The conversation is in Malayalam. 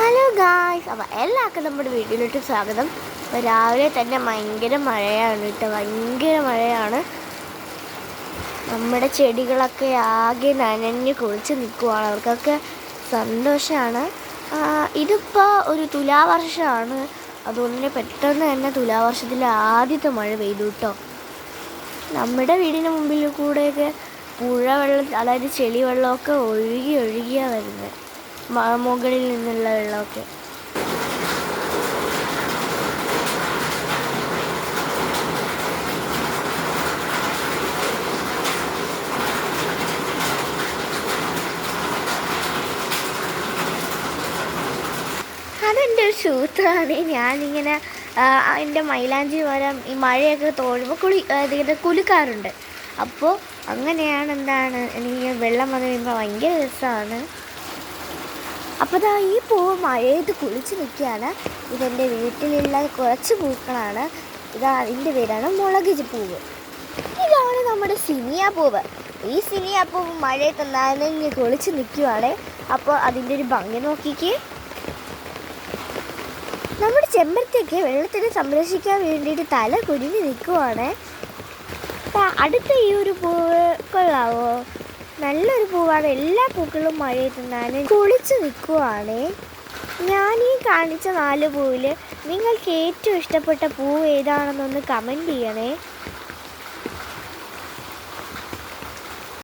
ഹലോ ഗായ്സ്, അപ്പോൾ എല്ലാവർക്കും നമ്മുടെ വീട്ടിലോട്ട് സ്വാഗതം. അപ്പോൾ രാവിലെ തന്നെ ഭയങ്കര മഴയാണ് കേട്ടോ, ഭയങ്കര മഴയാണ്. നമ്മുടെ ചെടികളൊക്കെ ആകെ നനഞ്ഞ് കുളിച്ച് നിൽക്കുവാണ്, അവർക്കൊക്കെ സന്തോഷമാണ്. ഇതിപ്പോൾ ഒരു തുലാവർഷമാണ്, അതുകൊണ്ട് പെട്ടെന്ന് തന്നെ തുലാവർഷത്തിലെ ആദ്യത്തെ മഴ പെയ്തു കേട്ടോ. നമ്മുടെ വീടിന് മുമ്പിൽ കൂടെയൊക്കെ പുഴ വെള്ളം, അതായത് ചെളി വെള്ളമൊക്കെ ഒഴുകിയാണ് വരുന്നത്, മുകളിൽ നിന്നുള്ള വെള്ളമൊക്കെ. അതെൻ്റെ ഒരു സൂത്രമാണ്. ഞാനിങ്ങനെ എൻ്റെ മൈലാഞ്ചി വരം ഈ മഴയൊക്കെ തോഴുമ്പോൾ ഇതിങ്ങനെ കുലുക്കാറുണ്ട്. അപ്പോൾ അങ്ങനെയാണ് എനിക്ക് വെള്ളം വന്നു കഴിയുമ്പോൾ ഭയങ്കര രസമാണ്. അപ്പോൾ ഈ പൂവ് മഴയത്ത് കുളിച്ച് നിൽക്കുകയാണ്. ഇതെൻ്റെ വീട്ടിലുള്ള കുറച്ച് പൂക്കളാണ്. ഇതിൻ്റെ പേരാണ് മുളക് പൂവ്. ഇതാണ് നമ്മുടെ സിനിയ പൂവ്. ഈ സിനിയ പൂവ് മഴയത്ത് നനഞ്ഞ് കുളിച്ച് നിൽക്കുകയാണ്. അപ്പോൾ അതിൻ്റെ ഒരു ഭംഗി നോക്കിക്കേ. നമ്മുടെ ചെമ്പരത്തിയൊക്കെ വെള്ളത്തിനെ സംരക്ഷിക്കാൻ വേണ്ടിയിട്ട് തല കുനിഞ്ഞ് നിൽക്കുവാണ്. അപ്പോൾ അടുത്ത ഈ ഒരു പൂവ് കൊള്ളാവോ? നല്ലൊരു പൂവാണ്. എല്ലാ പൂക്കളും മഴയത്ത് നനഞ്ഞ് കുളിച്ച് നിൽക്കുവാണ്. ഞാനീ കാണിച്ച 4 പൂവിൽ നിങ്ങൾക്ക് ഏറ്റവും ഇഷ്ടപ്പെട്ട പൂവ് ഏതാണെന്നൊന്ന് കമൻറ്റ് ചെയ്യണേ.